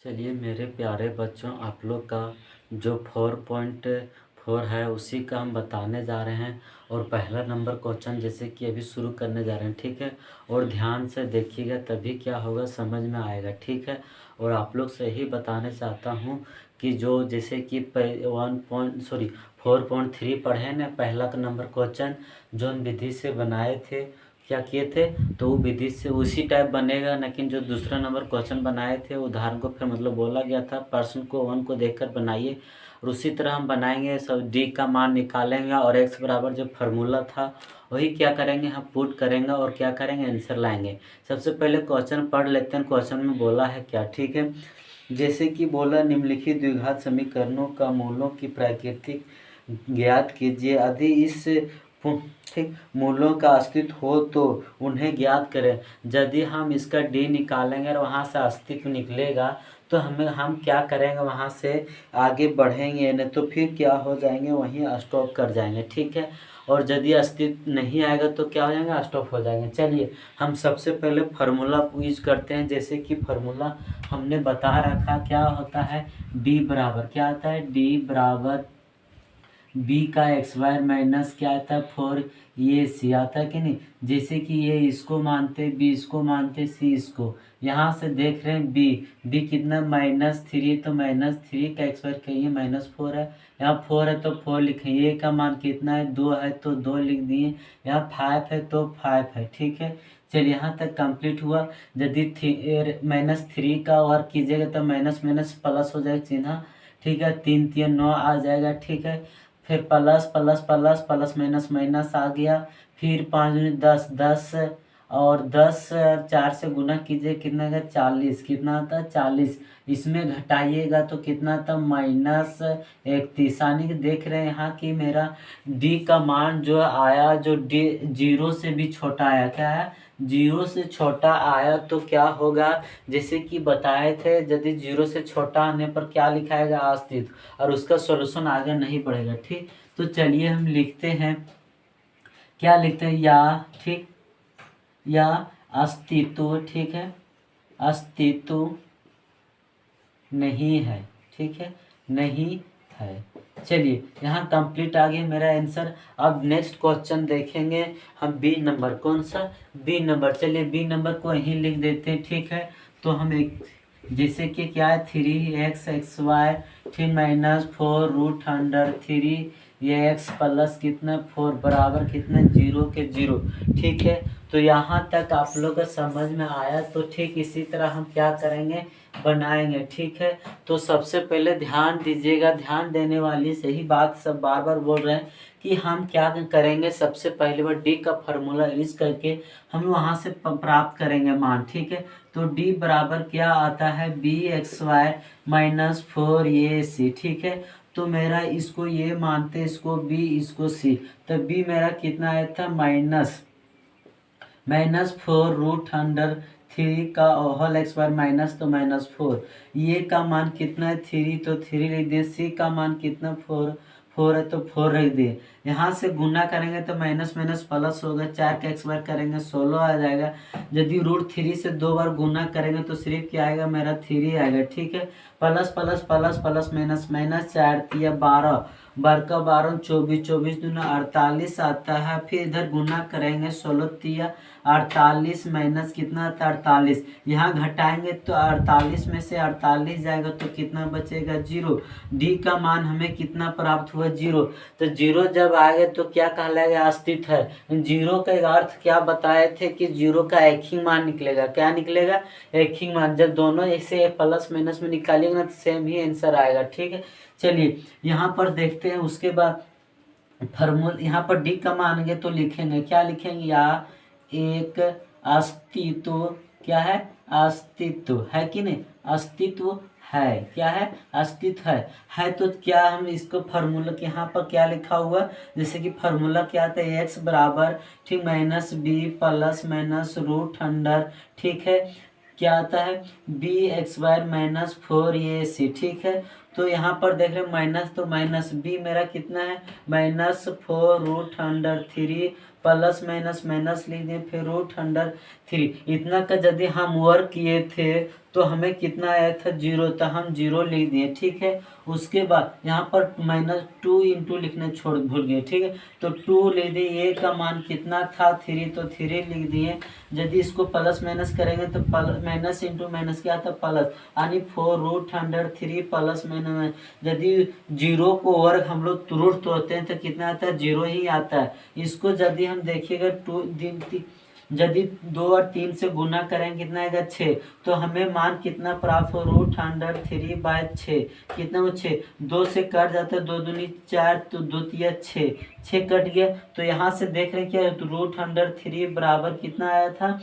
चलिए मेरे प्यारे बच्चों, आप लोग का जो 4.4 है उसी का हम बताने जा रहे हैं। और पहला नंबर क्वेश्चन जैसे कि अभी शुरू करने जा रहे हैं, ठीक है। और ध्यान से देखिएगा तभी क्या होगा समझ में आएगा, ठीक है। और आप लोग से ही बताने चाहता हूँ कि जो जैसे कि 4.3 पढ़े ना, पहला का नंबर क्वेश्चन जो हम विधि से बनाए थे, क्या किए थे, तो वो विधि से उसी टाइप बनेगा। लेकिन जो दूसरा नंबर क्वेश्चन बनाए थे उदाहरण को फिर मतलब बोला गया था पर्सन को 1 को देखकर बनाइए। और उसी तरह हम बनाएंगे, सब डी का मान निकालेंगे और एक्स बराबर जो फार्मूला था वही क्या करेंगे, हम पुट करेंगे और क्या करेंगे, आंसर लाएंगे। सबसे पहले क्वेश्चन पढ़ लेते हैं। क्वेश्चन में बोला है क्या, ठीक है। जैसे कि बोला निम्नलिखित द्विघात समीकरणों का मूलों की प्राकृतिक ज्ञात कीजिए। यदि इस ठीक मूलों का अस्तित्व हो तो उन्हें ज्ञात करें। यदि हम इसका डी निकालेंगे और वहाँ से अस्तित्व निकलेगा तो हम क्या करेंगे, वहाँ से आगे बढ़ेंगे, नहीं तो फिर क्या हो जाएंगे, वहीं स्टॉप कर जाएंगे, ठीक है। और यदि अस्तित्व नहीं आएगा तो क्या हो जाएगा, स्टॉप हो जाएंगे। चलिए हम सबसे पहले फार्मूला यूज करते हैं। जैसे कि फार्मूला हमने बता रखा क्या होता है, डी बराबर क्या आता है, डी बराबर बी का एक्स वाई माइनस क्या आता है 4 ये सी आता है कि नहीं। जैसे कि ये इसको मानते, बी इसको मानते, सी इसको। यहाँ से देख रहे हैं बी कितना -3, तो -3 का एक्स वाई कहिए -4 है। यहाँ 4 है तो 4 लिखें। ए का मान कितना है, 2 है तो 2 लिख दिए। यहाँ 5 है तो 5 है, ठीक है। चलिए यहाँ तक कंप्लीट हुआ। यदि -3 का वर्क कीजिएगा तो माइनस माइनस प्लस हो जाएगा चिन्ह, ठीक है। 3 3 9 आ जाएगा, ठीक है। फिर plus plus plus plus minus minus आ गया। फिर 5 दूनी 10, 10 और 10 4 से गुना कीजिए, कितना का 40, कितना आता है 40। इसमें घटाइएगा तो कितना था -31। यानी कि देख रहे हैं यहाँ कि मेरा डी का मान जो आया, जो डी 0 से भी छोटा आया, क्या है 0 से छोटा आया तो क्या होगा, जैसे कि बताए थे यदि 0 से छोटा आने पर क्या लिखाएगा, अस्तित्व, और उसका सॉल्यूशन आगे नहीं बढ़ेगा, ठीक। तो चलिए हम लिखते हैं, क्या लिखते हैं, या ठीक, या अस्तित्व, ठीक है, अस्तित्व नहीं है, ठीक है, नहीं है। चलिए यहाँ कंप्लीट आ गया मेरा आंसर। अब नेक्स्ट क्वेश्चन देखेंगे हम, बी नंबर, कौन सा, बी नंबर। चलिए बी नंबर को यहीं लिख देते हैं, ठीक है। तो हम एक जैसे कि क्या है 3x एक्स वाई फिर -4√3 ये x प्लस कितना 4 बराबर कितना 0 के 0, ठीक है। तो यहाँ तक आप लोग को समझ में आया। तो ठीक इसी तरह हम क्या करेंगे, बनाएंगे, ठीक है। तो सबसे पहले ध्यान दीजिएगा, ध्यान देने वाली से ही बात सब बार बार बोल रहे हैं कि हम क्या करेंगे। सबसे पहले बार डी का फार्मूला यूज करके हम वहाँ से प्राप्त करेंगे मान, ठीक है। तो डी बराबर क्या आता है, बी एक्स वाई -4 ये सी, ठीक है। तो मेरा इसको ये मानते, इसको बी इसको सी, तो बी मेरा कितना आया था -4√3 का होल एक्स बार माइनस तो -4। ये का मान कितना है 3, तो 3 लिख दिए। सी का मान कितना 4 है तो 4 रख दिए। यहाँ से गुना करेंगे तो माइनस माइनस प्लस होगा, 4 का एक्स बार करेंगे 16 आ जाएगा। यदि √3 से 2 बार गुना करेंगे तो सिर्फ क्या आएगा, मेरा 3 आएगा, ठीक है। Plus plus plus plus minus minus 4 तिया 12, बार का 12 24, 24 दूना 48 आता है। फिर इधर गुना करेंगे 16 तिया 48 माइनस कितना आता है 48। यहाँ घटाएंगे तो 48 में से 48 जाएगा तो कितना बचेगा 0। डी का मान हमें कितना प्राप्त हुआ 0। तो 0 जब आएगा तो क्या कहलाएगा, अस्तित्व है। 0 का अर्थ क्या बताए थे कि 0 का एक ही मान निकलेगा, क्या निकलेगा, एक ही मान। जब दोनों ऐसे प्लस माइनस में निकालेंगे ना तो सेम ही आंसर आएगा, ठीक है। चलिए यहाँ पर देखते हैं। उसके बाद फॉर्मूला यहाँ पर डी का मानेंगे तो लिखेंगे, क्या लिखेंगे, या एक अस्तित्व, क्या है, अस्तित्व है कि नहीं, अस्तित्व है, क्या है, अस्तित्व है। तो क्या हम इसको फार्मूला के यहाँ पर क्या लिखा हुआ, जैसे कि फार्मूला क्या आता है, एक्स बराबर ठीक -b प्लस -√100, ठीक है। क्या आता है बी एक्स वाई -4 ये सी, ठीक है। तो यहाँ पर देख रहे हैं माइनस, तो माइनस बी मेरा कितना है -4√3 प्लस माइनस माइनस लिख दें, फिर √3 थ्री। इतना का यदि हम वर्क किए थे तो हमें कितना आया था 0, तो हम 0 लिख दिए। ठीक है, उसके बाद यहाँ पर -2 इंटू लिखना छोड़ भूल गए। ठीक है, तो 2 लिख दिए। ए का मान कितना था 3, तो 3 लिख दिए। यदि इसको प्लस माइनस करेंगे तो माइनस इंटू माइनस क्या आता प्लस, यानी 4√3 प्लस माइनस। यदि 0 को वर्ग हम लोग रूट तोड़ते हैं तो कितना आता है 0 ही आता है। इसको यदि हम देखिएगा यदि 2 और 3 से गुना करेंगे कितना आएगा 6, तो हमें मान कितना प्राप्त हो √3/6। कितना हो 6, 2 से कट जाता है, 2 दूनी 4, तो 2 तिया 6, 6 कट गया। तो यहाँ से देख रहे हैं क्या √3 बराबर कितना आया था,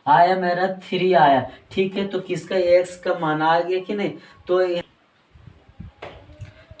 आया मेरा 3 आया। ठीक है, तो किसका x का मान आ गया कि नहीं। तो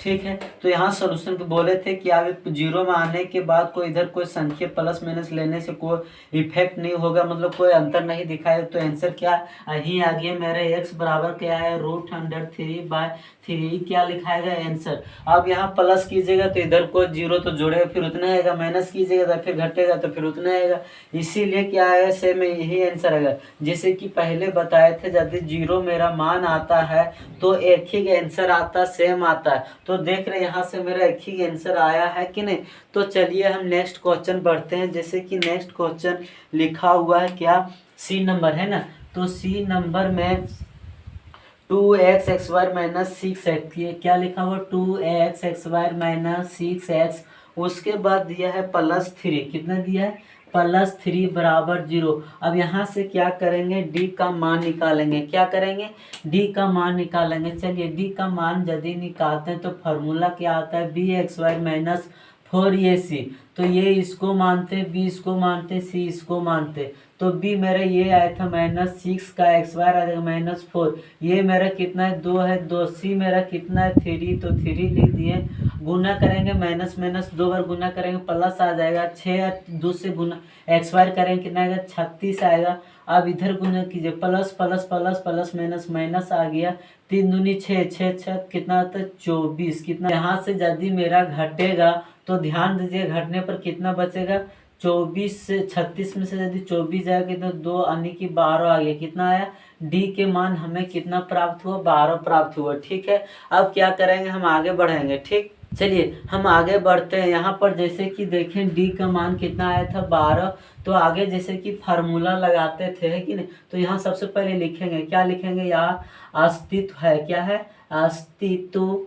ठीक है, तो यहाँ सोल्यूशन पे बोले थे कि आगे 0 में आने के बाद कोई इधर कोई संख्या प्लस माइनस लेने से कोई इफेक्ट नहीं होगा, मतलब कोई अंतर नहीं दिखाएगा। तो आंसर क्या ही आ गया मेरे x बराबर क्या है √3/3 क्या लिखाएगा आंसर। अब यहाँ प्लस कीजिएगा तो इधर कोई 0 तो जोड़ेगा फिर उतना आएगा, माइनस कीजिएगा तो फिर घटेगा तो फिर उतना आएगा। इसीलिए क्या आएगा सेम यही आंसर आएगा। जैसे कि पहले बताए थे यदि 0 मेरा मान आता है तो एक ही आंसर आता सेम आता है। तो देख रहे हैं यहाँ से मेरा एक ही आंसर आया है कि नहीं। तो चलिए हम नेक्स्ट क्वेश्चन पढ़ते हैं। जैसे कि नेक्स्ट क्वेश्चन लिखा हुआ है क्या, सी नंबर है ना। तो सी नंबर में 2x(x(y) - 6x, क्या लिखा हुआ 2x(x(y) - 6x। उसके बाद दिया है +3, कितना दिया है +3 बराबर 0। अब यहाँ से क्या करेंगे d का मान निकालेंगे। क्या करेंगे d का मान निकालेंगे। चलिए d का मान यदि निकालते हैं तो फार्मूला क्या आता है bxy - 4ac। तो ये इसको मानते, b इसको मानते, c इसको मानते। तो b मेरा ये आया था -6 का xy आ जाएगा -4। ये मेरा कितना है 2 है, 2 c मेरा कितना है 3, तो 3 लिख दिए। गुना करेंगे माइनस माइनस 2 बार गुना करेंगे प्लस आ जाएगा। 6 2 से गुना xy करेंगे कितना आएगा 36 आएगा। अब इधर गुना कीजिए plus plus plus plus minus minus आ गया। 3 दूनी 6, 6 6 कितना आता है 24। कितना यहाँ से यदि मेरा घटेगा तो ध्यान दीजिए घटने पर कितना बचेगा 24 से 36 में से यदि 24 जाएगा तो 2 यानी कि 12 आ गया। कितना आया d के मान हमें कितना प्राप्त हुआ 12 प्राप्त हुआ। ठीक है, अब क्या करेंगे हम आगे बढ़ेंगे। ठीक, चलिए हम आगे बढ़ते हैं। यहाँ पर जैसे कि देखें d का मान कितना आया था 12। तो आगे जैसे कि फार्मूला लगाते थे है कि नहीं। तो यहाँ सबसे पहले लिखेंगे, क्या लिखेंगे, यहाँ अस्तित्व है, क्या है अस्तित्व।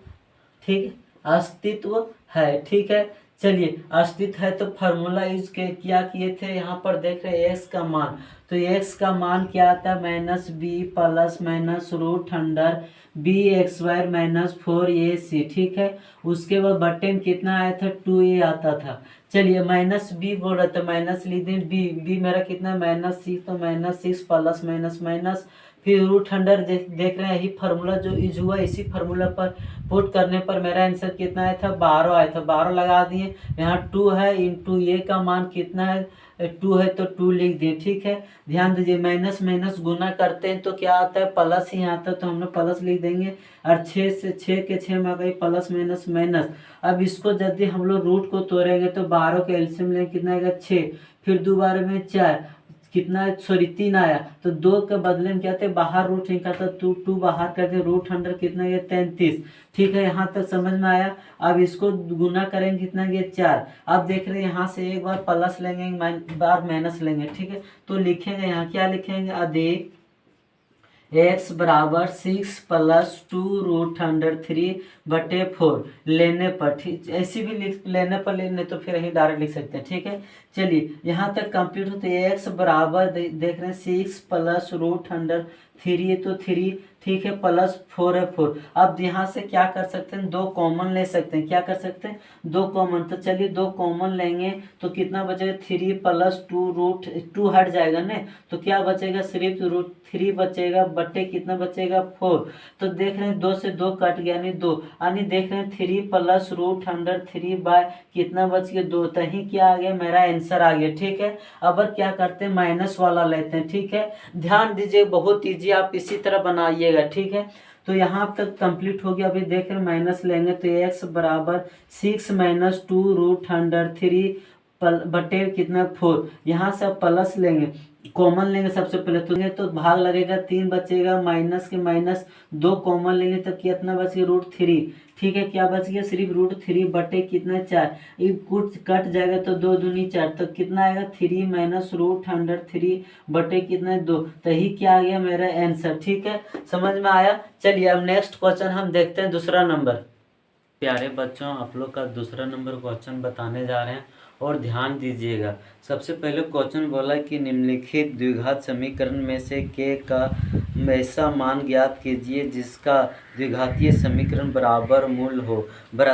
ठीक, अस्तित्व है। ठीक है, चलिए अस्तित्व है तो फार्मूला यूज के क्या किए थे, यहाँ पर देख रहे हैं x का मान। तो x का मान क्या आता है -b प्लस √bxy - 4ac। ठीक है, उसके बाद बटे में कितना आया था 2a आता था। चलिए -b बोल रहा था माइनस ली दें b मेरा कितना -6, तो -6 प्लस माइनस माइनस फिर √100 देख रहे हैं यही फार्मूला जो यूज हुआ, इसी फार्मूला पर पुट करने पर मेरा आंसर कितना आया था 12 आया था। 12 लगा दिए। यहाँ 2 है इंटू ए का मान कितना है 2 है तो 2 लिख दिए। ठीक है, ध्यान दीजिए माइनस माइनस गुना करते हैं तो क्या आता है प्लस ही आता है, तो हम लोग प्लस लिख देंगे। और 6 से 6 के 6 में आ गई प्लस माइनस माइनस। अब इसको यदि हम लोग रूट को तोड़ेंगे तो 12 के एलसीएम लेंगे कितना आएगा 6, फिर 2 बार में 4 कितना 3 आया। तो 2 के बदले में क्या थे बाहर रूट निकालता, 2 बाहर कर दे √100 कितना गया 33। ठीक है, यहाँ तक समझ में आया। अब इसको गुना करेंगे कितना गया 4। अब देख रहे हैं यहाँ से एक बार प्लस लेंगे एक बार माइनस लेंगे। ठीक है, तो लिखेंगे यहाँ क्या लिखेंगे अधिक x बराबर 6 प्लस 2√103/4 लेने पर। ठीक, ऐसी भी लिख लेने पर लेने तो फिर यही डायरेक्ट लिख सकते हैं। ठीक है, चलिए यहाँ तक कंप्लीट होते हैं। x बराबर देख रहे हैं 6 प्लस √103 तो 3। ठीक है, +4 है 4। अब यहाँ से क्या कर सकते हैं 2 कॉमन ले सकते हैं। क्या कर सकते हैं 2 कॉमन, तो चलिए 2 कॉमन लेंगे तो कितना बचेगा 3 प्लस 2 हट जाएगा ना, तो क्या बचेगा सिर्फ √3 बचेगा बटे कितना बचेगा 4। तो देख रहे हैं 2 से 2 कट गया यानी 2, यानी देख रहे हैं 3 प्लस √103 बाय कितना बच गया 2, तही क्या आ गया मेरा आंसर आ गया। ठीक है, अब क्या करते हैं माइनस वाला लेते हैं। ठीक है, ध्यान दीजिए बहुत ईजी, आप इसी तरह बनाइएगा। ठीक है, तो यहाँ तक कंप्लीट हो गया। अभी देख रहे हैं माइनस लेंगे तो x बराबर 6 - 2√103 बटे कितना 4, यहाँ से आप प्लस लेंगे, कॉमन लेंगे सबसे पहले तो भाग लगेगा 3 बचेगा, माइनस के माइनस 2 कॉमन लेंगे तो कितना बच गया √3। ठीक है, क्या बच गया सिर्फ √3 बटे कितना 4, ये कुछ कट जाएगा तो 2 दूनी 4, तो कितना आएगा 3 माइनस √3 बटे कितना 2, तो ही क्या आ गया मेरा आंसर। ठीक है, समझ में आया। चलिए अब नेक्स्ट क्वेश्चन हम देखते हैं, दूसरा नंबर। प्यारे बच्चों, आप लोग का दूसरा नंबर क्वेश्चन बताने जा रहे हैं और ध्यान दीजिएगा। सबसे पहले क्वेश्चन बोला कि निम्नलिखित द्विघात समीकरण में से के का ऐसा मान ज्ञात कीजिए जिसका द्विघातीय समीकरण बराबर मूल हो।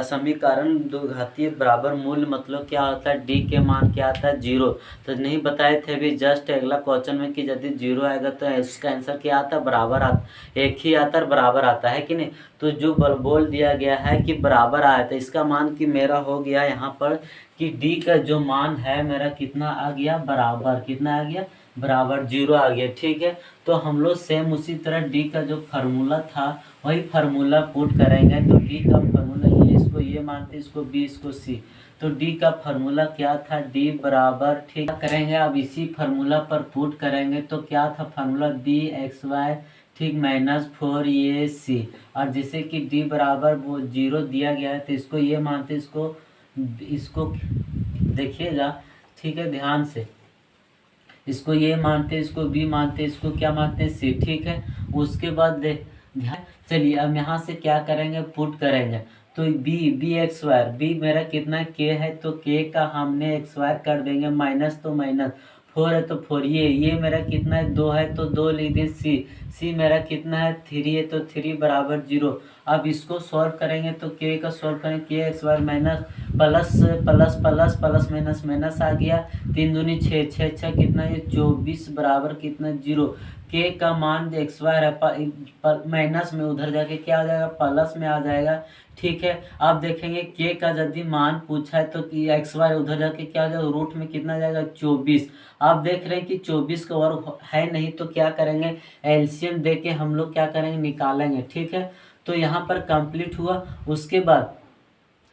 समीकरण द्विघातीय बराबर मूल मतलब क्या होता है, डी के मान क्या आता है 0। तो नहीं बताए थे अभी जस्ट अगला क्वेश्चन में कि यदि 0 आएगा तो इसका आंसर क्या आता है, बराबर आता, एक ही आता है, बराबर आता है कि नहीं। तो जो बोल दिया गया है कि बराबर आया था, इसका मान कि मेरा हो गया यहाँ पर कि डी का जो मान है मेरा कितना आ गया, बराबर, कितना आ गया, बराबर 0 आ गया। ठीक है, तो हम लोग सेम उसी तरह डी का जो फार्मूला था वही फार्मूला पुट करेंगे। तो डी का फार्मूला ये, इसको ये मानते, इसको बी, इसको सी। तो डी का फार्मूला क्या था, डी बराबर, ठीक करेंगे अब इसी फार्मूला पर पुट करेंगे तो क्या था फार्मूला, bxy ठीक -4 ये सी। और जैसे कि डी बराबर वो 0 दिया गया है तो इसको ये मानते, इसको देखिएगा, ठीक है ध्यान से, इसको ये मानते, इसको बी मानते, इसको क्या मानते हैं, सी। ठीक है, उसके बाद ध्यान, चलिए अब यहाँ से क्या करेंगे, पुट करेंगे। तो bx² बी मेरा कितना के है, तो के का हमने x² कर देंगे, माइनस तो माइनस, 4 है तो 4, ये मेरा कितना है 2 है तो 2 लिख दें, सी मेरा कितना है 3 है तो 3 बराबर 0। अब इसको सॉल्व करेंगे तो के का सॉल्व करेंगे, के x² minus plus plus plus plus minus minus आ गया, 3 दूनी 6, 6 6 कितना है 24 बराबर कितना 0। के का मान x² है माइनस में, उधर जाके क्या आ जाएगा, प्लस में आ जाएगा। ठीक है, अब देखेंगे के का यदि मान पूछा है तो कि x² उधर जाके क्या आ जाएगा, रूट में कितना जाएगा 24। आप देख रहे हैं कि 24 का वर्ग है नहीं तो क्या करेंगे, एलसीएम दे के हम लोग क्या करेंगे, निकालेंगे। ठीक है, तो यहाँ पर कंप्लीट हुआ। उसके बाद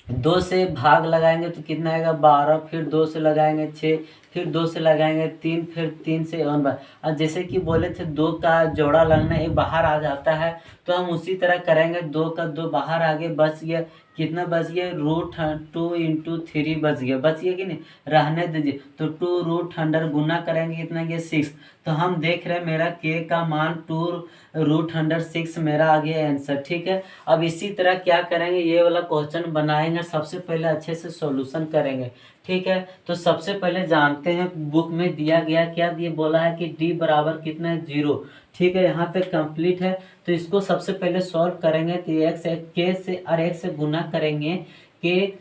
2 से भाग लगाएंगे तो कितना आएगा 12, फिर 2 से लगाएंगे 6, फिर 2 से लगाएंगे 3, फिर 3 से 1 बार। और जैसे कि बोले थे 2 का जोड़ा लगना एक बाहर आ जाता है, तो हम उसी तरह करेंगे, 2 का 2 बाहर आगे बच गया, कितना बच गया, √2 × 3 बच गया कि नहीं, रहने दीजिए। तो 2 √100 गुना करेंगे कितना गया 6। तो हम देख रहे हैं मेरा के का मान 2 √106 मेरा आ गया आंसर। ठीक है, अब इसी तरह क्या करेंगे, ये वाला क्वेश्चन बनाएंगे, सबसे पहले अच्छे से सॉल्यूशन करेंगे। ठीक है, तो सबसे पहले जानते हैं बुक में दिया गया क्या, ये बोला है कि डी बराबर कितना है 0। ठीक है, यहाँ पे कंप्लीट है, तो इसको सबसे पहले सॉल्व करेंगे तो के से और x से गुना करेंगे, के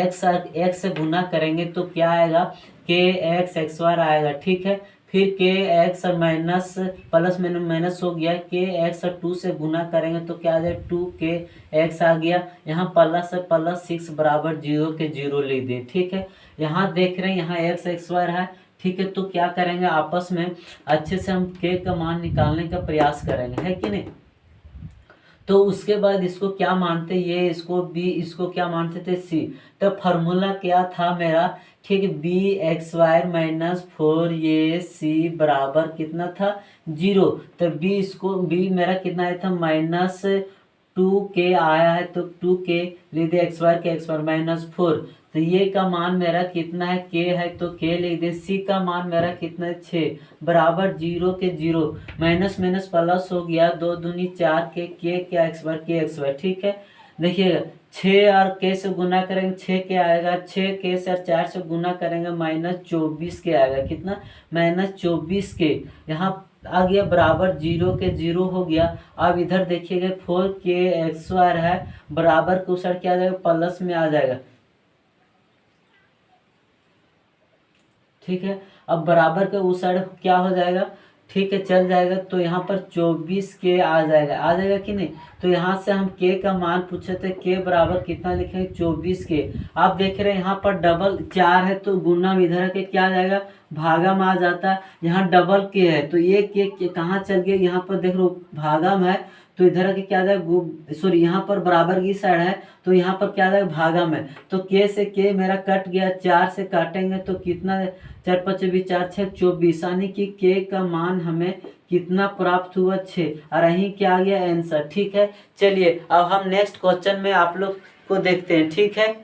x से गुना करेंगे तो क्या आएगा, के x² आएगा। ठीक है, फिर के x और माइनस प्लस माइनस हो गया, के x और 2 से गुना करेंगे तो क्या आ जाए 2 x आ गया, यहाँ प्लस से प्लस 6 बराबर 0 के 0 लिख दें। ठीक है, यहाँ देख रहे हैं यहाँ x² है। ठीक है, तो क्या करेंगे आपस में अच्छे से हम के का मान निकालने का प्रयास करेंगे, है कि नहीं। तो उसके बाद इसको क्या मानते, ये इसको बी, इसको क्या मानते थे सी। तो फार्मूला क्या था मेरा, ठीक, bxy -4 ये सी बराबर कितना था 0। तो बी मेरा कितना आया था -2k आया है, तो 2k लिख दे, x² के -4। तो ये का मान मेरा कितना है, के है तो के लिख दे, सी का मान मेरा कितना है 6 बराबर 0 के 0, माइनस माइनस प्लस हो गया, 2 दूनी 4 के x²। ठीक है, देखिएगा 6 और के से गुना करेंगे 6 के आएगा, 6 के से 4 से गुना करेंगे -24 के आएगा, कितना -24 के, यहाँ आ गया बराबर 0 के 0 हो गया। अब इधर देखिएगा 4k x² है बराबर के उस क्या आ जाएगा, प्लस में आ जाएगा। ठीक है, अब बराबर के उस साइड क्या हो जाएगा, ठीक है चल जाएगा, तो यहाँ पर 24k आ जाएगा कि नहीं। तो यहाँ से हम के का मान पूछे थे, के बराबर कितना लिखेंगे 24k। आप देख रहे हैं यहाँ पर डबल 4 है तो गुना में इधर के क्या आ जाएगा, भागा में आ जाता है। यहाँ डबल के है तो ये के कहाँ चल गया, यहाँ पर देख लो भागा में है तो इधर आके क्या आ जाएगा, सॉरी यहाँ पर बराबर की साइड है तो यहाँ पर क्या आ जाएगा भागा में, तो के से के मेरा कट गया, 4 से काटेंगे तो कितना, 4 5 20 4 6 24, यानी कि के का मान हमें कितना प्राप्त हुआ 6, और यहीं क्या आ गया आंसर। ठीक है, चलिए अब हम नेक्स्ट क्वेश्चन में आप लोग को देखते हैं। ठीक है,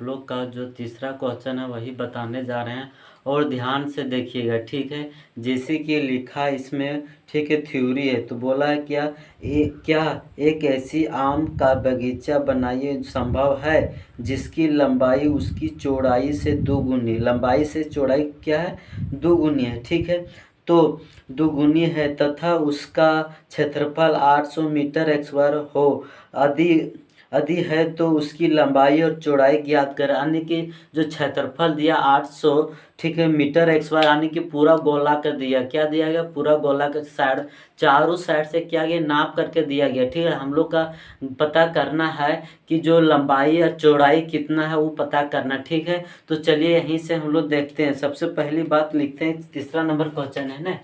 लोग का जो तीसरा क्वेश्चन है वही बताने जा रहे हैं और ध्यान से देखिएगा। ठीक है, जैसे कि लिखा इसमें, ठीक है, थ्योरी है तो बोला है क्या एक ऐसी आम का बगीचा बनाइए संभव है जिसकी लंबाई उसकी चौड़ाई से दोगुनी, लंबाई से चौड़ाई क्या है दोगुनी है। ठीक है, तो दोगुनी है तथा उसका क्षेत्रफल 800 मीटर स्क्वायर हो, यदि है तो उसकी लंबाई और चौड़ाई ज्ञात कर, यानी कि जो क्षेत्रफल दिया 800, ठीक है, मीटर स्क्वायर, यानी कि पूरा गोला कर दिया, क्या दिया गया पूरा गोला का साइड, चारों साइड से क्या गया नाप करके दिया गया। ठीक है, हम लोग का पता करना है कि जो लंबाई और चौड़ाई कितना है वो पता करना। ठीक है, तो चलिए यहीं से हम लोग देखते हैं। सबसे पहली बात लिखते हैं, तीसरा नंबर क्वेश्चन है ना,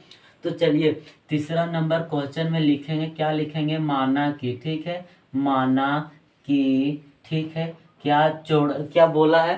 तो चलिए तीसरा नंबर क्वेश्चन में लिखेंगे, क्या लिखेंगे, माना कि, ठीक है, माना कि, ठीक है, क्या बोला है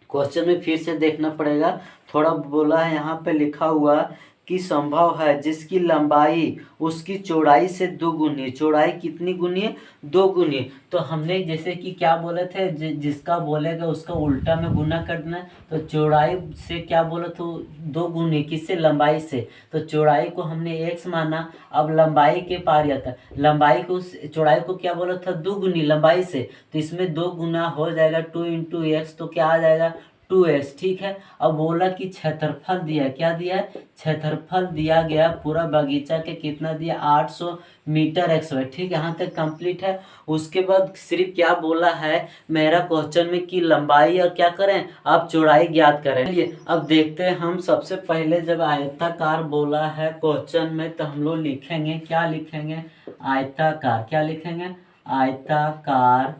क्वेश्चन में, फिर से देखना पड़ेगा थोड़ा, बोला है यहाँ पे लिखा हुआ कि संभव है जिसकी लंबाई उसकी चौड़ाई से दोगुनी, चौड़ाई कितनी गुनी है, 2 गुनी। तो हमने जैसे कि क्या बोले थे, जिसका बोलेगा उसका उल्टा में गुना कर देना, तो चौड़ाई से क्या बोला तो 2 गुनी, किससे, लंबाई से, तो चौड़ाई को हमने x माना, अब लंबाई के पार आता, लंबाई को चौड़ाई को क्या बोला था 2 गुनी लंबाई से, तो इसमें 2 गुना हो जाएगा 2 × x, तो क्या आ जाएगा 2x। ठीक है, अब बोला कि क्षेत्रफल दिया, क्या दिया है क्षेत्रफल दिया गया पूरा बगीचा के कितना दिया 800 मीटर स्क्वायर। ठीक है, यहाँ तक कंप्लीट है। उसके बाद सिर्फ क्या बोला है मेरा क्वेश्चन में कि लंबाई और क्या करें आप चौड़ाई ज्ञात करें। चलिए अब देखते हैं हम। सबसे पहले जब आयताकार बोला है क्वेश्चन में तो हम लोग लिखेंगे, क्या लिखेंगे, आयताकार, क्या लिखेंगे आयताकार,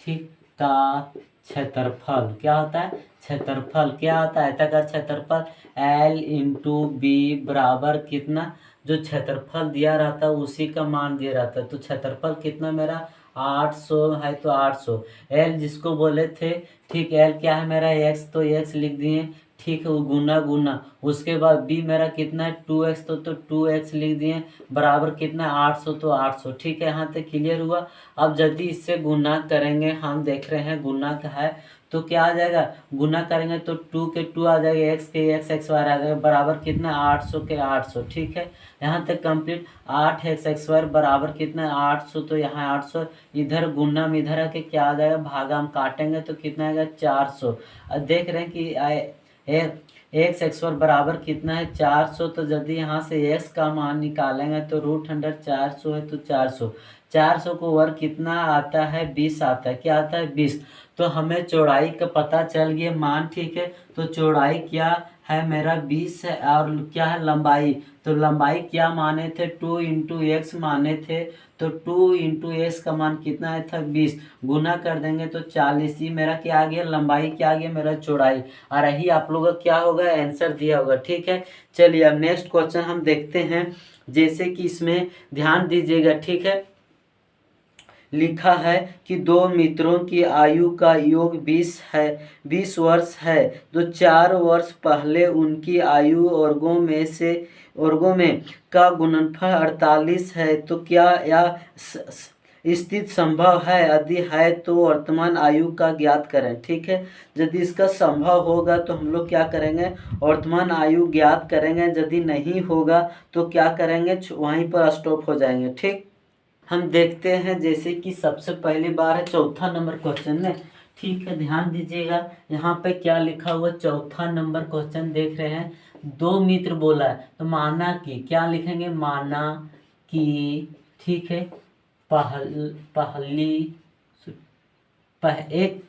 ठीक, का क्षेत्रफल क्या होता है, क्षेत्रफल क्या होता है आयताकार क्षेत्रफल, L × B बराबर कितना, जो क्षेत्रफल दिया रहता है उसी का मान दिया रहता है, तो क्षेत्रफल कितना मेरा 800 है, तो 800, L जिसको बोले थे, ठीक, L क्या है मेरा x, तो x लिख दिए, ठीक है, वो गुना गुना, उसके बाद b मेरा कितना है 2x, तो 2x लिख दिए, बराबर कितना 800, तो 800। ठीक है, यहाँ तक क्लियर हुआ। अब यदि इससे गुना करेंगे, हम देख रहे हैं गुना का है तो क्या आ जाएगा, गुना करेंगे तो 2 के 2 आ जाएगा, x के x आ जाएगा, बराबर कितना 800 के 800। ठीक है, यहाँ तक कंप्लीट। 8x² बराबर कितना 800, तो यहाँ 800, इधर गुना में इधर आके क्या आ जाएगा भागा, हम काटेंगे तो कितना आएगा 400। देख रहे हैं कि x² बराबर कितना है 400, तो यदि यहाँ से x का मान निकालेंगे तो √400 है, तो 400 को वर्ग कितना आता है 20 आता है, क्या आता है 20। तो हमें चौड़ाई का पता चल गया मान। ठीक है, तो चौड़ाई क्या है मेरा 20 है, और क्या है लंबाई, तो लंबाई क्या माने थे 2 × x माने थे, तो 2 × x का मान कितना आया था 20, गुना कर देंगे तो 40, ही मेरा क्या आ गया लंबाई, क्या आ गया मेरा चौड़ाई, और यही आप लोगों का क्या होगा आंसर दिया होगा। ठीक है, चलिए अब नेक्स्ट क्वेश्चन हम देखते हैं। जैसे कि इसमें ध्यान दीजिएगा, ठीक है, लिखा है कि 2 मित्रों की आयु का योग 20 वर्ष है, तो 4 वर्ष पहले उनकी आयु वर्गों में का गुणनफल 48 है, तो क्या यह स्थिति संभव है, यदि है तो वर्तमान आयु का ज्ञात करें। ठीक है, यदि इसका संभव होगा तो हम लोग क्या करेंगे वर्तमान आयु ज्ञात करेंगे, यदि नहीं होगा तो क्या करेंगे वहीं पर स्टॉप हो जाएंगे। ठीक, हम देखते हैं जैसे कि सबसे पहली बार है चौथा नंबर क्वेश्चन में। ठीक है, ध्यान दीजिएगा यहाँ पे क्या लिखा हुआ, चौथा नंबर क्वेश्चन देख रहे हैं। 2 मित्र बोला है तो माना कि, क्या लिखेंगे माना कि, ठीक है, एक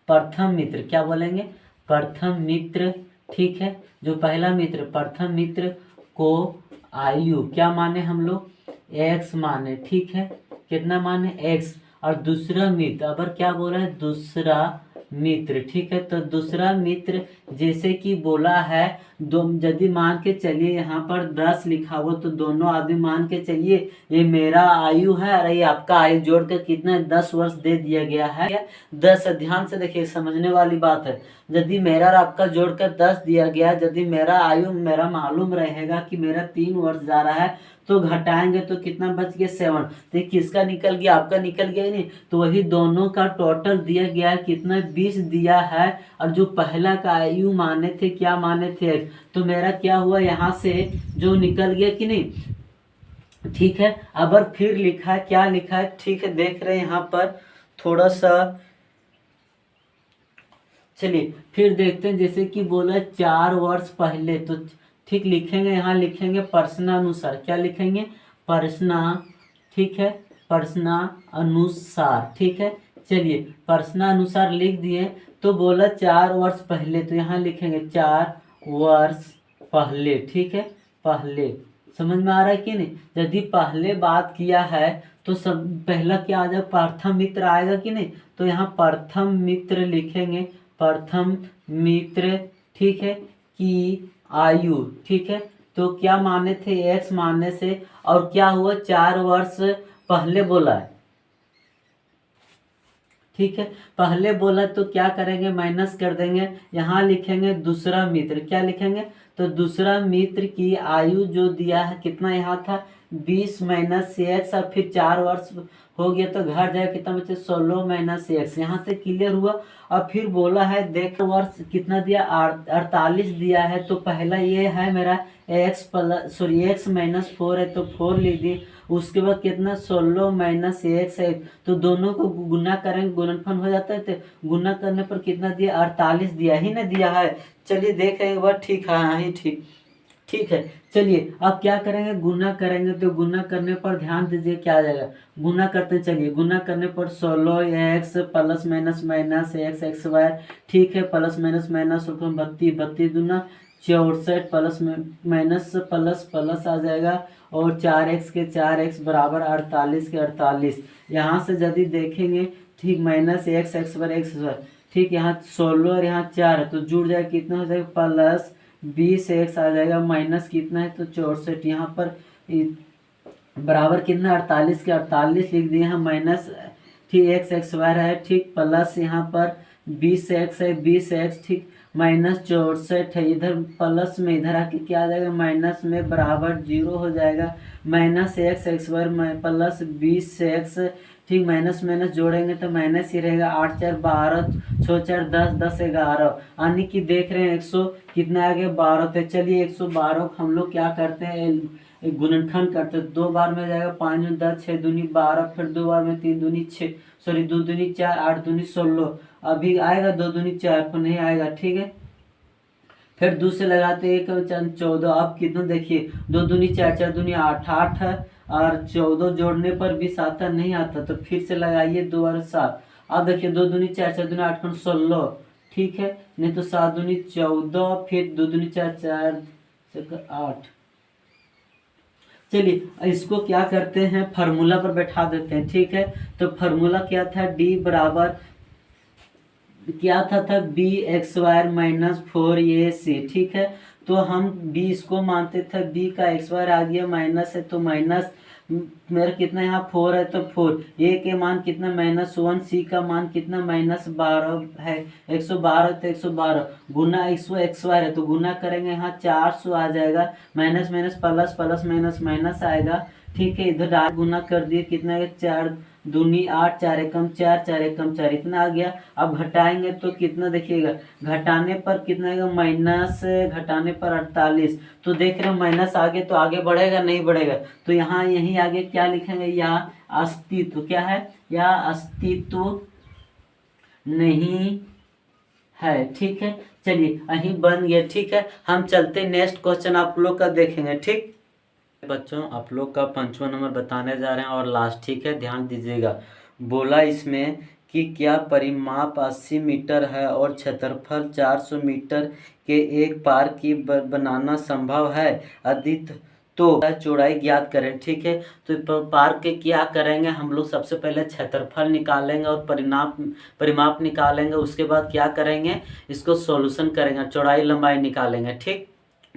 प्रथम मित्र, क्या बोलेंगे प्रथम मित्र, ठीक है, जो पहला मित्र प्रथम मित्र को आयु क्या माने हम लोग x माने। ठीक है, कितना माने x, और दूसरा मित्र, अब क्या बोल रहा है दूसरा मित्र, ठीक है, तो दूसरा मित्र जैसे कि बोला है दो, यदि मान के चलिए यहाँ पर 10 लिखा हुआ तो दोनों आदमी मान के चलिए ये मेरा आयु है और ये आपका आयु जोड़ कर कितना 10 वर्ष दे दिया गया है। 10 ध्यान से देखिए, समझने वाली बात है। यदि मेरा और आपका जोड़कर 10 दिया गया, यदि मेरा आयु मेरा मालूम रहेगा कि मेरा 3 वर्ष जा रहा है तो घटाएंगे तो कितना बच गया 7। तो किसका निकल गया, आपका निकल गया ही नहीं। तो वही दोनों का टोटल दिया गया है कितना 20 दिया है। और जो पहला का आयु माने थे क्या माने थे, तो मेरा क्या हुआ यहाँ से जो निकल गया कि नहीं। ठीक है, अब फिर लिखा है, क्या लिखा है, ठीक है देख रहे हैं यहाँ पर थोड़ा सा। चलिए फिर देखते हैं, जैसे कि बोला 4 वर्ष पहले, तो ठीक लिखेंगे, यहाँ लिखेंगे प्रश्नानुसार। क्या लिखेंगे, प्रश्न, ठीक है, प्रश्नानुसार। ठीक है, चलिए प्रश्नानुसार लिख दिए। तो बोला 4 वर्ष पहले, तो यहाँ लिखेंगे 4 वर्ष पहले। ठीक है, पहले, समझ में आ रहा है कि नहीं। यदि पहले बात किया है तो सब पहला क्या आ जाएगा, प्रथम मित्र आएगा कि नहीं। तो यहाँ प्रथम मित्र लिखेंगे, प्रथम मित्र। ठीक है, की आयु। ठीक है, तो क्या माने थे, x मानने से, और क्या हुआ 4 वर्ष पहले बोला है। ठीक है, पहले बोला तो क्या करेंगे, माइनस कर देंगे। यहाँ लिखेंगे दूसरा मित्र। क्या लिखेंगे, तो दूसरा मित्र की आयु जो दिया है कितना यहाँ था 20 माइनस x, और फिर 4 वर्ष हो गया तो घर जाए कितना बचे 16 माइनस x। यहाँ से क्लियर हुआ। और फिर बोला है देख वर्ष कितना दिया 48 दिया है। तो पहला ये है मेरा x माइनस 4 है तो 4 लिख दिए। उसके बाद कितना 16 माइनस x है, तो दोनों को गुना करेंगे, गुणनफल हो जाता है। तो गुना करने पर कितना दिया 48 दिया ही ना दिया है। चलिए देख एक बार, ठीक है, हाँ ही ठीक, ठीक है। चलिए अब क्या करेंगे, गुना करेंगे। तो गुना करने पर ध्यान दीजिए क्या आ जाएगा, गुना करते चलिए। गुना करने पर 16x plus minus minus x y, ठीक है, प्लस माइनस माइनस 32, 32 दूना 64, प्लस माइनस प्लस प्लस आ जाएगा। और 4x के 4x बराबर 48 के 48। यहाँ से यदि देखेंगे, ठीक, माइनस x पर x पर, ठीक, यहाँ 16 और यहाँ 4 है तो जुड़ जाएगा, कितना हो जाएगा प्लस 20x आ जाएगा, माइनस कितना है तो 64। यहाँ पर बराबर कितना 48 के 48 लिख दिए हैं, माइनस, ठीक, x वाई है, ठीक, प्लस यहाँ पर 20x है, 20x, ठीक, माइनस 64 है। इधर प्लस में इधर आके क्या आ जाएगा, माइनस में बराबर 0 हो जाएगा। Minus x Y plus 20x, ठीक, माइनस माइनस जोड़ेंगे तो माइनस ही रहेगा। 8 4 12, 6 4 10, 10 11, यानी कि देख रहे हैं 100 कितना आ गया 12। तो चलिए 112 हम लोग क्या करते हैं, गुणनखंड करते हैं। 2 बार में जाएगा 5 दूनी 10, 6 दूनी 12, फिर 2 बार में 3 दूनी 6, सॉरी 2 दूनी 4, 8 दूनी 16। अभी आएगा 2 दूनी 4 पर नहीं आएगा, ठीक है। फिर 2 से लगाते 1 14। अब कितना देखिए 2 दूनी 4, 4 दूनी 8, 8 है, और 14 जोड़ने पर भी 7 नहीं आता। तो फिर से लगाइए 2 और 7। अब देखिए 2 दूनी 4, 4 दूनी 8 16, ठीक है, नहीं तो 7 दूनी 14, फिर 2 दूनी 4, 4 8। चलिए इसको क्या करते हैं, फार्मूला पर बैठा देते हैं, ठीक है। तो फार्मूला क्या था, d बराबर क्या था B x wire minus 4ac, ठीक है। तो हम b इसको मानते थे, b का एक्स वायर आ गया माइनस है तो माइनस, मेरा कितना यहाँ 4 है तो 4, a के मान कितना -1, c का मान कितना -12 है। 112 तो 112 गुना एक्स वायर है तो गुना करेंगे, यहाँ 400 आ जाएगा। Minus minus plus, plus minus minus आएगा, ठीक है। इधर डाल गुना कर दिए, कितना है 4 दूनी 8, 4 एकम 4, 4 एकम 4, इतना आ गया। अब घटाएंगे तो कितना देखिएगा, घटाने पर कितना आएगा माइनस, घटाने पर 48। तो देख रहे हो माइनस आगे तो आगे बढ़ेगा नहीं बढ़ेगा। तो यहाँ यही आगे क्या लिखेंगे, या अस्तित्व, क्या है, या अस्तित्व नहीं है, ठीक है। चलिए यही बन गया, ठीक है। हम चलते नेक्स्ट क्वेश्चन आप लोग का देखेंगे, ठीक बच्चों। आप लोग का 5वां नंबर बताने जा रहे हैं और लास्ट, ठीक है, ध्यान दीजिएगा। बोला इसमें कि क्या परिमाप 80 मीटर है और क्षेत्रफल 400 मीटर के एक पार्क की बनाना संभव है। तो चौड़ाई ज्ञात करें। ठीक है, तो पार्क के क्या करेंगे हम लोग, सबसे पहले क्षेत्रफल निकालेंगे और परिमाप निकालेंगे। उसके बाद क्या करेंगे, इसको सॉल्यूशन करेंगे, चौड़ाई लंबाई निकालेंगे। ठीक,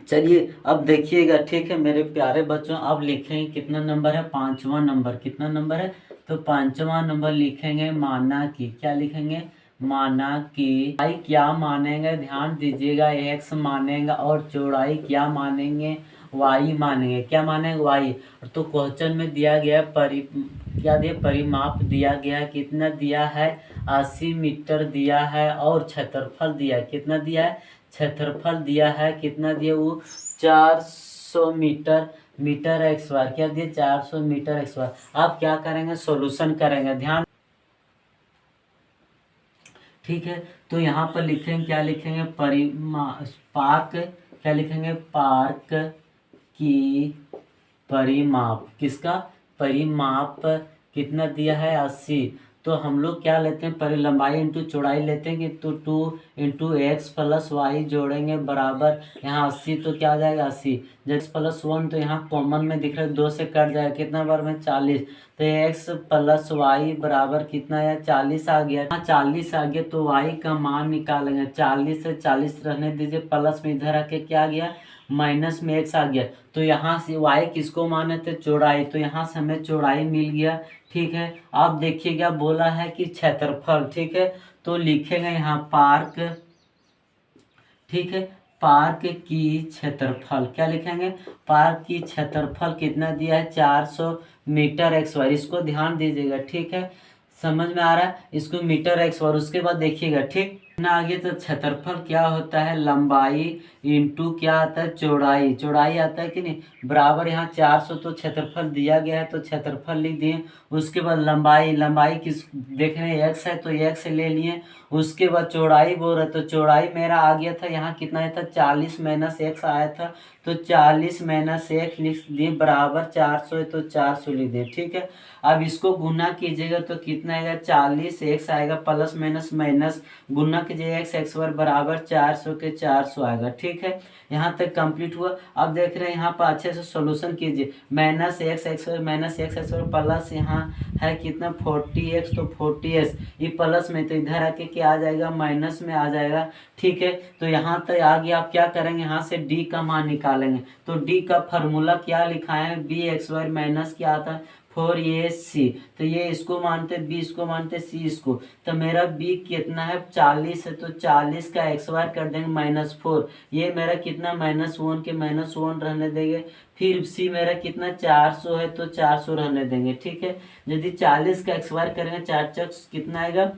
चलिए अब देखिएगा। ठीक है मेरे प्यारे बच्चों, अब लिखेंगे कितना नंबर है, 5वां नंबर। कितना नंबर है, तो 5वां नंबर लिखेंगे। माना कि, क्या लिखेंगे, माना कि चौड़ाई क्या मानेंगे, ध्यान दीजिएगा, x मानेंगे और चौड़ाई क्या मानेंगे, y मानेंगे। क्या मानेंगे, y। तो क्वेश्चन में दिया गया क्या दिया, परिमाप दिया गया, कितना दिया है, 80 मीटर दिया है और क्षेत्रफल दिया है, कितना दिया है, क्षेत्रफल दिया है, कितना दिया वो 400 मीटर एक्स वार। क्या दिया, 400 मीटर एक्स वार। आप क्या करेंगे, सॉल्यूशन करेंगे, ध्यान। ठीक है, तो यहाँ पर लिखेंगे, क्या लिखेंगे, पार्क, क्या लिखेंगे, पार्क की परिमाप, किसका परिमाप कितना दिया है, 80। तो हम लोग क्या लेते हैं, पहले लंबाई इंटू चौड़ाई लेते हैं कि तो 2 इंटू एक्स प्लस वाई जोड़ेंगे बराबर, यहाँ 80 तो क्या आ जाएगा 80, एक्स प्लस 1 तो यहाँ कॉमन में दिख रहा है 2 से कट जाएगा, कितना बार में 40, तो एक्स प्लस वाई बराबर कितना है, 40 आ गया। यहाँ 40 आ गया तो वाई का मान निकालेंगे, 40 से 40 रहने दीजिए, प्लस में इधर आके क्या आ गया, माइनस में एक्स आ गया। तो यहाँ से वाई किसको माने थे, चौड़ाई, तो यहाँ से हमें चौड़ाई मिल गया। ठीक है, आप देखिएगा बोला है कि क्षेत्रफल। ठीक है, तो लिखेंगे यहाँ पार्क, ठीक है, पार्क की क्षेत्रफल, क्या लिखेंगे, पार्क की क्षेत्रफल कितना दिया है, 400 मीटर एक्स वाई। इसको ध्यान दीजिएगा। ठीक है, समझ में आ रहा है, इसको मीटर एक्स वाई। उसके बाद देखिएगा, ठीक ना, आगे तो क्षेत्रफल क्या होता है, लंबाई इंटू क्या आता है, चौड़ाई, चौड़ाई आता है कि नहीं, बराबर यहाँ 400 तो क्षेत्रफल दिया गया है तो क्षेत्रफल लिख दिए। उसके बाद लंबाई, लंबाई किस देख रहे हैं, एक्स है तो एक्स ले लिए। उसके बाद चौड़ाई बोल रहे तो चौड़ाई मेरा आ गया था, यहाँ कितना आया था, 40 माइनस एक्स आया था, तो 40 माइनस एक्स लिख दिए बराबर 400 है तो 400 लिख दिए। ठीक है, अब इसको गुना कीजिएगा तो कितना आएगा, 40 एक्स आएगा, प्लस माइनस माइनस गुना कीजिएगा, एक्स वर्ग बराबर 400 के 400 आएगा। ठीक है, यहाँ तक कंप्लीट हुआ। अब देख रहे हैं यहाँ पर अच्छे से सॉल्यूशन कीजिए, माइनस एक्स वर्ग माइनस एक्स वर्ग प्लस यहाँ है कितना 40x, तो 40x ये प्लस में तो इधर आके क्या आ जाएगा, माइनस में आ जाएगा। ठीक है, तो यहाँ तक आ गया। आप क्या करेंगे, यहाँ से d का मान निकालेंगे, तो d का फार्मूला क्या लिखा है, बी एक्स वाई माइनस क्या आता है 4ac, तो ये इसको मानते b इसको मानते c इसको, तो मेरा b कितना है 40 है, तो 40 का एक्स वार कर देंगे -4, ये मेरा कितना -1 के -1 रहने देंगे। फिर c मेरा कितना 400 है तो 400 रहने देंगे। ठीक है, यदि 40 का एक्स वार करेंगे 4 चक्स कितना आएगा,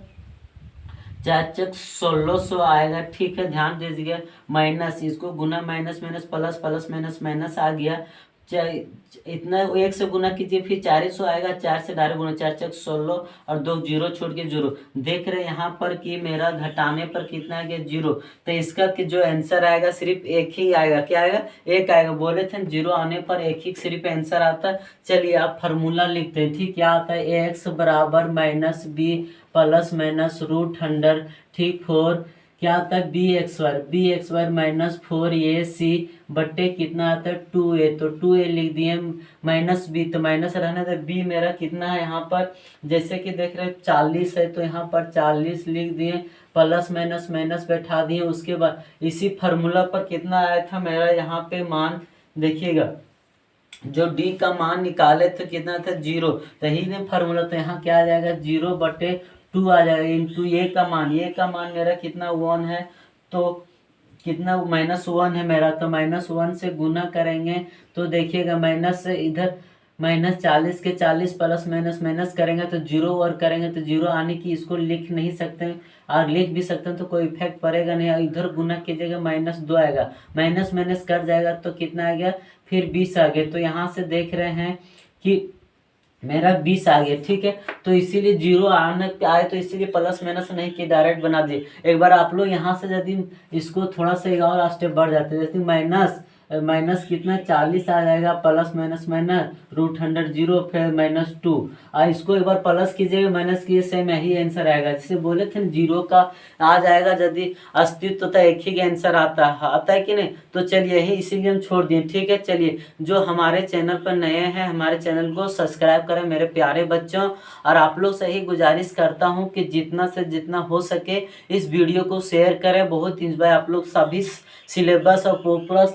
4 चक 1600 आएगा। ठीक है, ध्यान दीजिएगा, माइनस इसको गुना minus minus plus plus minus minus आ गया, इतना एक से गुना कीजिए फिर 400 आएगा, 4 से डायरेक्ट गुना, 4 चक 16 और 2 जीरो छोड़ के जीरो। देख रहे हैं यहाँ पर कि मेरा घटाने पर कितना आ गया, 0, तो इसका कि जो आंसर आएगा सिर्फ एक ही आएगा, क्या आएगा, एक आएगा। बोले थे 0 आने पर एक ही सिर्फ आंसर आता है। चलिए आप फार्मूला लिखते हैं। ठीक, क्या आता है, एक्स बराबर माइनस बी प्लस माइनस √100, ठीक, 4 क्या आता है, B x Y minus 4ac बट्टे कितना आता है 2a, तो 2a लिख दिए, माइनस बी तो माइनस रहना था, बी मेरा कितना है यहाँ पर, जैसे कि देख रहे हैं 40 है तो यहाँ पर 40 लिख दिए, प्लस माइनस माइनस बैठा दिए। उसके बाद इसी फार्मूला पर कितना आया था मेरा यहाँ पे मान, देखिएगा जो d का मान निकाले थे कितना था 0, तो ही ने फार्मूला, तो यहाँ क्या आ जाएगा 0/2 आ जाएगा, इंटू ये का मान मेरा कितना 1 है, तो कितना -1 है मेरा, तो -1 से गुना करेंगे तो देखिएगा माइनस से इधर -40 के 40 प्लस माइनस माइनस करेंगे तो 0 और करेंगे तो 0 आने की, इसको लिख नहीं सकते और लिख भी सकते हैं तो कोई इफेक्ट पड़ेगा नहीं। इधर गुना कीजिएगा -2 आएगा, माइनस माइनस कर जाएगा तो कितना आ गया, फिर 20 आ गया। तो यहाँ से देख रहे हैं कि मेरा 20 आ गया। ठीक है, तो इसीलिए 0 आने आए तो इसीलिए प्लस माइनस नहीं किए, डायरेक्ट बना दिए। एक बार आप लोग यहाँ से यदि इसको थोड़ा सा और स्टेप बढ़ जाते हैं, जैसे माइनस कितना 40 आ जाएगा, प्लस माइनस माइनस √100 जीरो, फिर -2। इसको एक बार प्लस कीजिएगा, माइनस कीजिए, सेम यही आंसर आएगा। जैसे बोले थे जीरो का आ जाएगा यदि अस्तित्व तो एक ही आंसर आता है कि नहीं। तो चलिए यही इसीलिए हम छोड़ दिए, ठीक है। चलिए जो हमारे चैनल पर नए हैं हमारे चैनल को सब्सक्राइब करें मेरे प्यारे बच्चों, और आप लोग से ही गुजारिश करता हूं कि जितना से जितना हो सके इस वीडियो को शेयर करें। बहुत इंजॉय आप लोग सभी सिलेबस और पूरा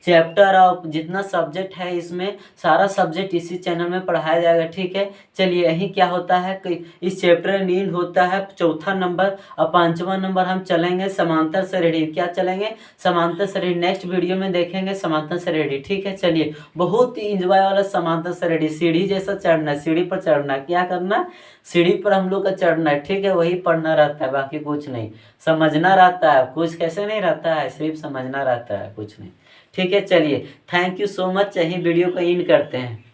चैप्टर और जितना सब्जेक्ट है इसमें सारा सब्जेक्ट इसी चैनल में पढ़ाया जाएगा, ठीक है। चलिए यही क्या होता है कि इस चैप्टर में नींद होता है चौथा नंबर, और पांचवा नंबर हम चलेंगे समांतर श्रेणी। क्या चलेंगे? समांतर श्रेणी। नेक्स्ट वीडियो में देखेंगे समांतर श्रेणी, ठीक है। चलिए बहुत ही इंजॉय वाला समांतर श्रेणी, सीढ़ी जैसा चढ़ना है, सीढ़ी पर चढ़ना है। क्या करना? सीढ़ी पर हम लोग का चढ़ना है, ठीक है। वही पढ़ना रहता है, बाकी कुछ नहीं। समझना रहता है, कुछ कैसे नहीं रहता है, सिर्फ समझना रहता है, कुछ नहीं, ठीक है। चलिए थैंक यू सो मच। यही वीडियो को इन करते हैं।